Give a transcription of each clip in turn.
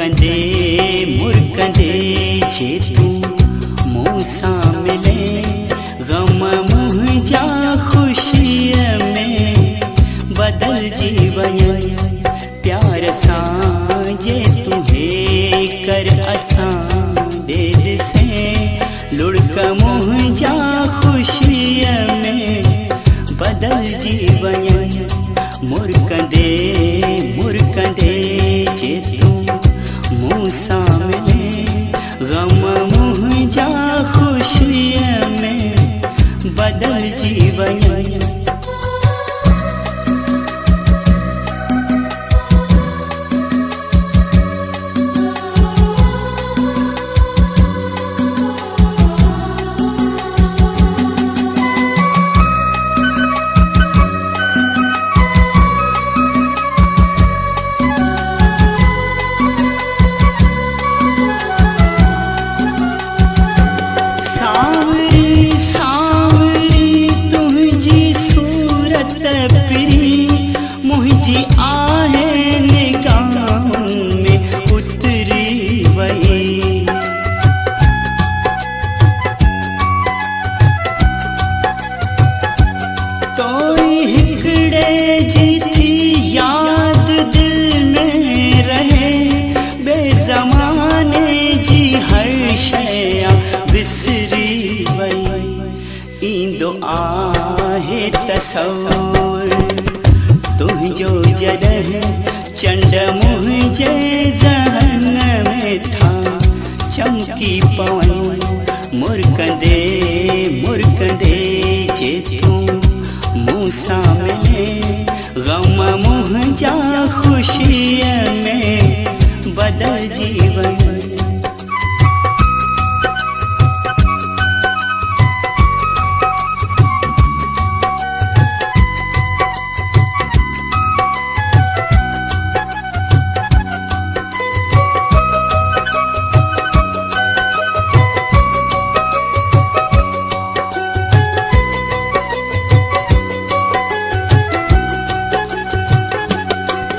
मुरकंदे मुरकंदे जे तू मूसा मिले गम मुँह जा खुशी में बदल जीवन प्यार साजे तुहे कर असा दिल से लुढ़क मुँह जा खुशी में बदल जीवन मुरकंदे मुरकंदे जे तू मूसा मिले गम मुँह जा खुशी में बदल जीवन। मुझी आहे निगाहों में उतरी वही तो हिकड़े जी थी याद दिल में रहे बेज़माने जी हर शया बिसरी वही ईंदो आहे तसव्वुर तुझो जॾहिं चंड मुझे ज़हन में था चमकी पवन मुरकंदे मुरकंदे जे तू मूसा मिले गम मुँह जा खुशी में बदल जीवन।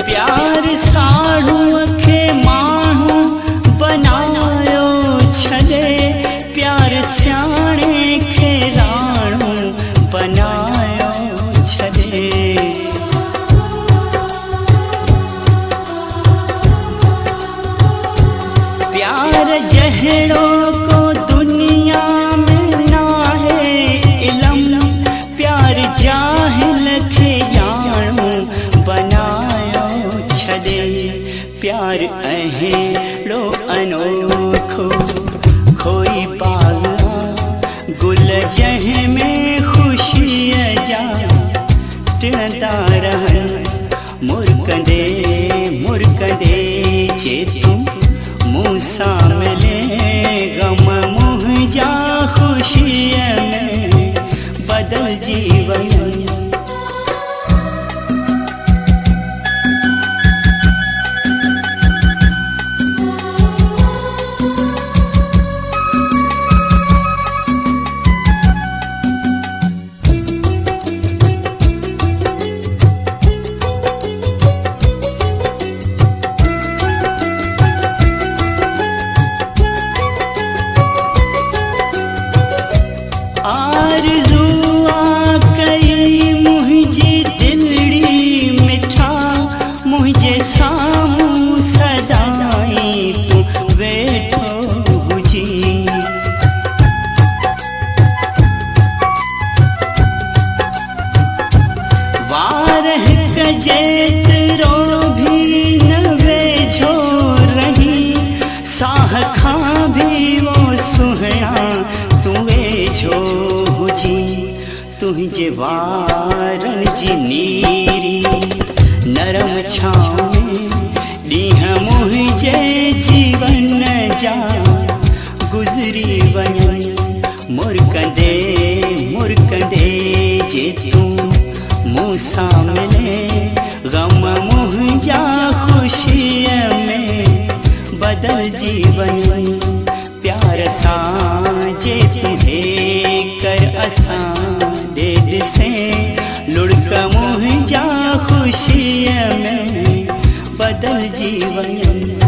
प्यार साड़ू खे माण्हू बनायो छॾे प्यार सियाणे खे राणू बनायो छॾे प्यार जहिड़ो को दुनिया में नाहे इल्म प्यार जाहिल खे ॼाणू बनायो छॾे प्यार अहिड़ो अनोखो खोई पाला गुल जंहिं में ख़ुशीअ जा टिणंदा रहनि मुरकंदे मुरकंदे जे तू मूसा मिले गम मुँह जा खुशीअ में बदल जीवन। आरज़ुआ कई मुझे दिलड़ी मिठा मुझे सामूं सदाई तू वेठो हुजी वारह कजेतिरो भी न वेझो रही साह खां भी वो सुहिणा तू वेझो तुझे वारन जी नीरी नरम छाँव में ॾींहं मुझे जीवन जा गुज़री वञनि मुरकंदे मुरकंदे जे तू मूसा मिले गम मुँह जा खुशीअ में बदल जीवन प्यार साजे तुहे कर असा दिल से लुढ़क मुँह जा खुशी में बदल जीवन।